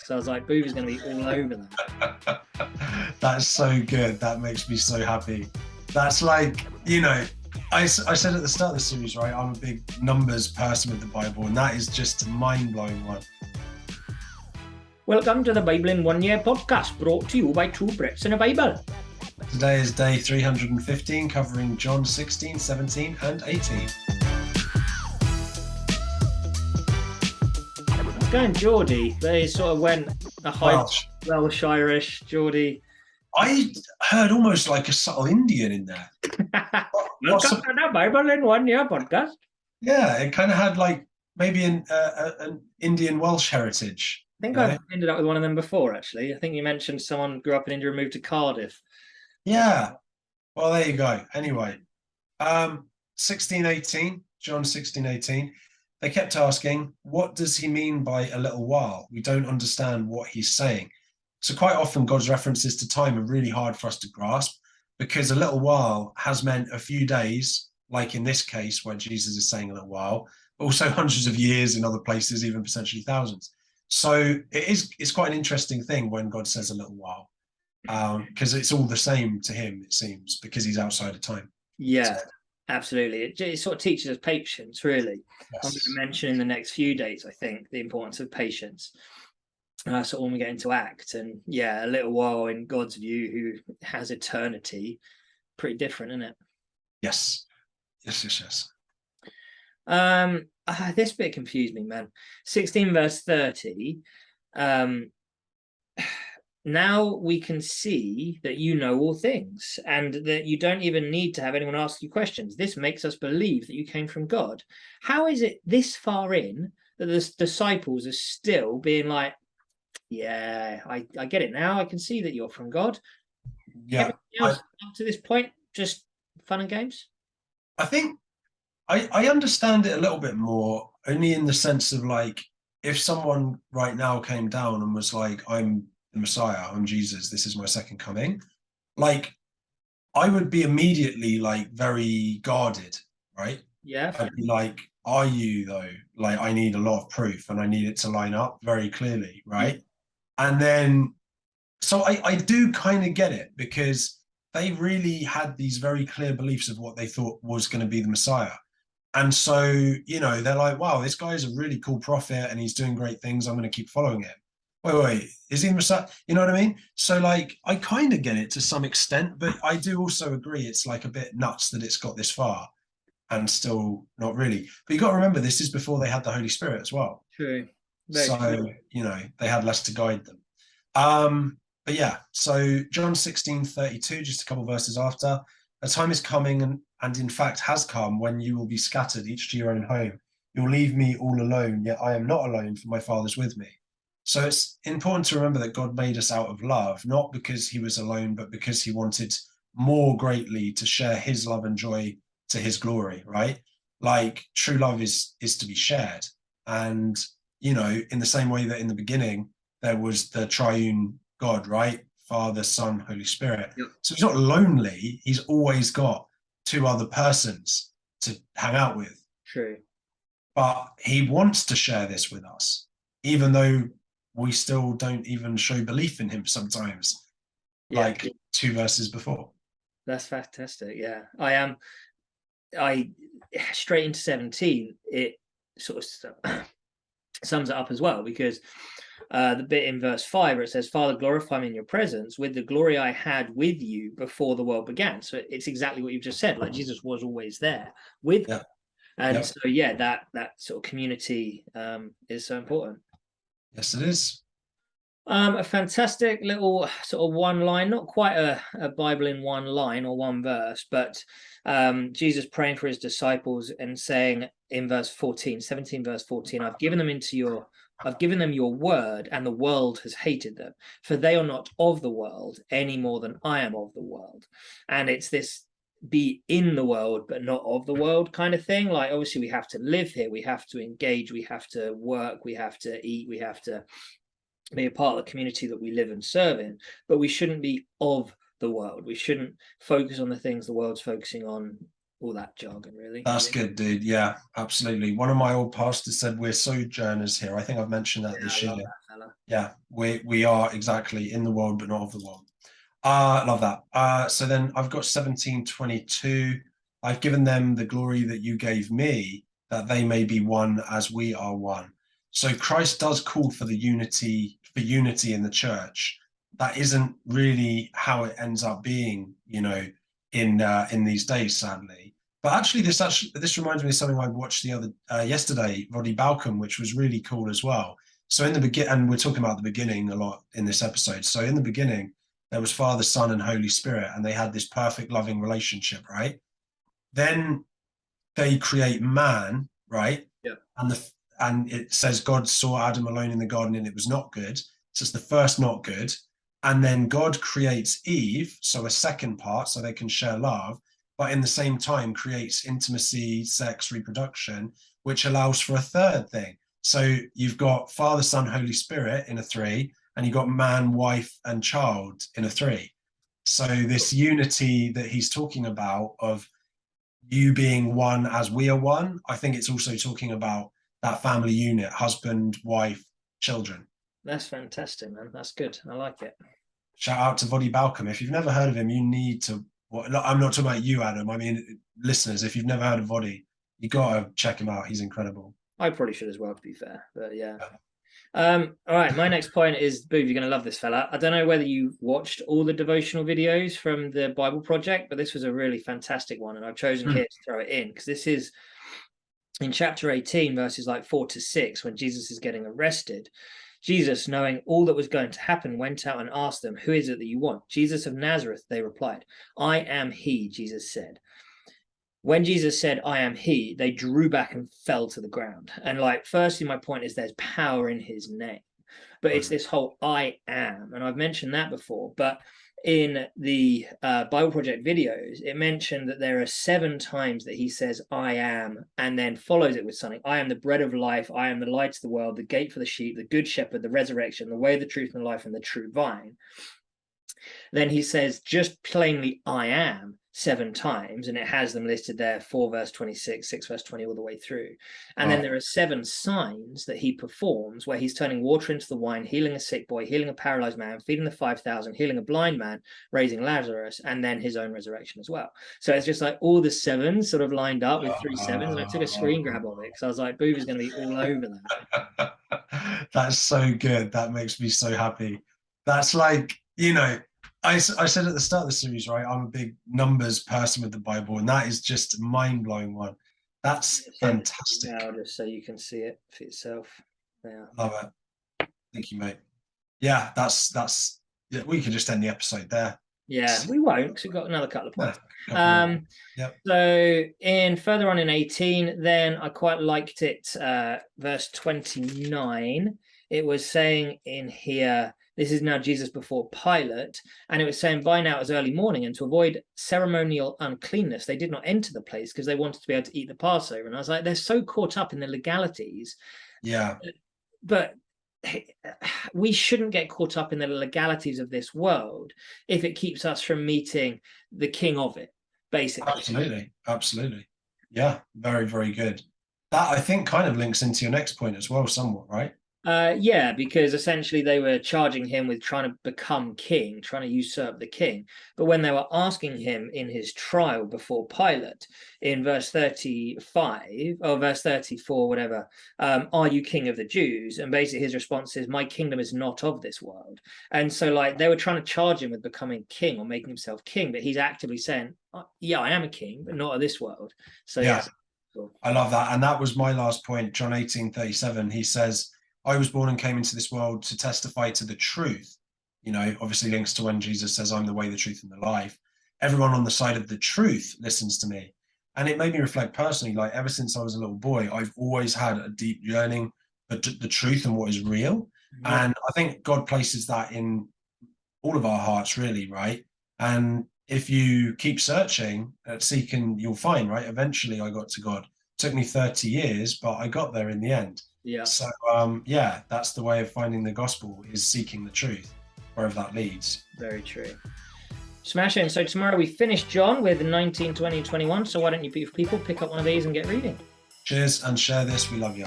So I was like, Booth is going to be all over that. That's so good. That makes me so happy. That's like, I said at the start of the series, right? I'm a big numbers person with the Bible, and that is just a mind-blowing one. Welcome to the Bible in 1 Year podcast, brought to you by two Brits and a Bible. Today is day 315, covering John 16, 17, and 18. Going Geordie, they sort of went a high Welsh Irish Geordie. I heard almost like a subtle Indian in there. Welcome to the Bible in 1 Year podcast. Yeah, it kind of had like maybe an Indian Welsh heritage. I think I've ended up with one of them before, actually. I think you mentioned someone grew up in India and moved to Cardiff. Yeah. Well, there you go. Anyway, 16:18, John 16:18. They kept asking, what does he mean by a little while? We don't understand what he's saying. So quite often God's references to time are really hard for us to grasp, because a little while has meant a few days, like in this case where Jesus is saying a little while, but also hundreds of years in other places, even potentially thousands. So it's quite an interesting thing when God says a little while, because it's all the same to him, it seems, because he's outside of time. Yeah. So, absolutely. It sort of teaches us patience, really. Yes. I'm going to mention in the next few days, I think, the importance of patience. So when we get into Acts, and a little while in God's view, who has eternity, pretty different, isn't it? Yes. This bit confused me, man. 16 verse 30. Now we can see that you know all things, and that you don't even need to have anyone ask you questions. This makes us believe that you came from God. How is it this far in that the disciples are still being like, I get it now. I can see that you're from God. Yeah. Everything else up to this point, just fun and games? I think I understand it a little bit more, only in the sense of like, if someone right now came down and was like, I'm the Messiah, I'm Jesus, this is my second coming, like I would be immediately like very guarded, right? Yeah. I'd be like, are you though? Like, I need a lot of proof and I need it to line up very clearly, right? And then, so I do kind of get it, because they really had these very clear beliefs of what they thought was going to be the Messiah. And so, they're like, wow, this guy is a really cool prophet and he's doing great things. I'm going to keep following him. Wait, is he the Messiah? You know what I mean? So like, I kind of get it to some extent, but I do also agree it's like a bit nuts that it's got this far and still not really. But you got to remember, this is before they had the Holy Spirit as well. True. So, they had less to guide them. But yeah, so John 16:32, just a couple of verses after, a time is coming and in fact has come when you will be scattered, each to your own home. You'll leave me all alone, yet I am not alone, for my Father's with me. So it's important to remember that God made us out of love, not because he was alone, but because he wanted more greatly to share his love and joy to his glory, right? Like, true love is to be shared. And, in the same way that in the beginning, there was the triune God, right? Father, Son, Holy Spirit. Yep. So he's not lonely. He's always got two other persons to hang out with. True. But he wants to share this with us, even though we still don't even show belief in him sometimes, like 2 verses before. That's fantastic. Yeah. I straight into 17, it sort of sums it up as well, because the bit in verse 5 where it says, Father, glorify me in your presence with the glory I had with you before the world began. So it's exactly what you've just said. Like, Jesus was always there with them. And so that sort of community is so important. Yes, it is. A fantastic little sort of one line, not quite a Bible in one line or one verse, but Jesus praying for his disciples and saying in verse 17 verse 14, I've given them your word, and the world has hated them, for they are not of the world any more than I am of the world. And it's this be in the world but not of the world kind of thing. Like, obviously we have to live here, we have to engage, we have to work, we have to eat, we have to be a part of the community that we live and serve in, but we shouldn't be of the world. We shouldn't focus on the things the world's focusing on. all that jargon, really. That's good, dude. Yeah, absolutely. One of my old pastors said we're sojourners here. I think I've mentioned that Yeah, I this love year. that fella. Yeah, we are exactly in the world, but not of the world. Love that. So then I've got 17:22. I've given them the glory that you gave me, that they may be one as we are one. So Christ does call for unity in the church. That isn't really how it ends up being, in these days, sadly. But this reminds me of something I watched the other yesterday, Roddy Balcom, which was really cool as well. So in the beginning, and we're talking about the beginning a lot in this episode. So in the beginning, there was Father, Son, and Holy Spirit, and they had this perfect, loving relationship, right? Then they create man, right? Yeah. And it says God saw Adam alone in the garden, and it was not good. So it's the first not good. And then God creates Eve, so a second part, so they can share love, but in the same time creates intimacy, sex, reproduction, which allows for a third thing. So you've got Father, Son, Holy Spirit in a three, and you've got man, wife, and child in a three. So this unity that he's talking about of you being one as we are one, I think it's also talking about that family unit, husband, wife, children. That's fantastic, man. That's good. I like it. Shout out to Voddy Balcom. If you've never heard of him, you need to. I'm not talking about you, Adam. I mean, listeners, if you've never heard of Voddy, you got to check him out. He's incredible. I probably should as well, to be fair. But yeah. Yeah. All right, my next point is, Boob, you're going to love this fella. I don't know whether you watched all the devotional videos from the Bible Project, but this was a really fantastic one, and I've chosen here to throw it in because this is in chapter 18, verses like 4-6, when Jesus is getting arrested. Jesus, knowing all that was going to happen, went out and asked them, "Who is it that you want?" "Jesus of Nazareth," they replied. "I am he," Jesus said. When Jesus said, "I am he," they drew back and fell to the ground. And like, firstly, my point is there's power in his name, but it's this whole "I am." And I've mentioned that before, but in the Bible Project videos, it mentioned that there are 7 times that he says "I am," and then follows it with something. "I am the bread of life. I am the light of the world, the gate for the sheep, the good shepherd, the resurrection, the way, the truth, and the life, and the true vine." Then he says just plainly "I am" 7 times, and it has them listed there, 4 verse 26, 6 verse 20, all the way through. And then there are 7 signs that he performs where he's turning water into the wine, healing a sick boy, healing a paralyzed man, feeding the 5,000, healing a blind man, raising Lazarus, and then his own resurrection as well. So it's just like all the 7s sort of lined up with 3 sevens, and I took a screen grab of it because I was like, Boob is going to be all over that. That's so good. That makes me so happy. That's like, I said at the start of the series, right? I'm a big numbers person with the Bible, and that is just a mind-blowing one. That's fantastic. Now, just so you can see it for yourself. Yeah. Love it. Thank you, mate. Yeah, that's yeah, we could just end the episode there. Yeah, we won't because we've got another couple of points. Yep. So in further on in 18, then I quite liked it. Verse 29, it was saying in here, this is now Jesus before Pilate, and it was saying, "By now it was early morning, and to avoid ceremonial uncleanness, they did not enter the place because they wanted to be able to eat the Passover." And I was like, they're so caught up in the legalities. Yeah. But we shouldn't get caught up in the legalities of this world if it keeps us from meeting the king of it, basically. Absolutely. Yeah, very, very good. That I think kind of links into your next point as well, somewhat, right? Yeah, because essentially they were charging him with trying to become king, trying to usurp the king. But when they were asking him in his trial before Pilate, in verse 35 or verse 34, whatever, "Are you king of the Jews?" And basically his response is, "My kingdom is not of this world." And so like they were trying to charge him with becoming king or making himself king, but he's actively saying, "Yeah, I am a king, but not of this world." So yeah. Cool. I love that. And that was my last point, John 18:37. He says, "I was born and came into this world to testify to the truth." Obviously links to when Jesus says, "I'm the way, the truth, and the life." Everyone on the side of the truth listens to me. And it made me reflect personally, like ever since I was a little boy, I've always had a deep yearning for the truth and what is real. Yeah. And I think God places that in all of our hearts, really, right? And if you keep searching, seeking, you'll find, right? Eventually I got to God. It took me 30 years, but I got there in the end. Yeah. So yeah, that's the way of finding the gospel, is seeking the truth, wherever that leads. Very true. Smashing. So tomorrow we finish John with 19, 20, 21. So why don't you, beautiful people, pick up one of these and get reading? Cheers and share this. We love you.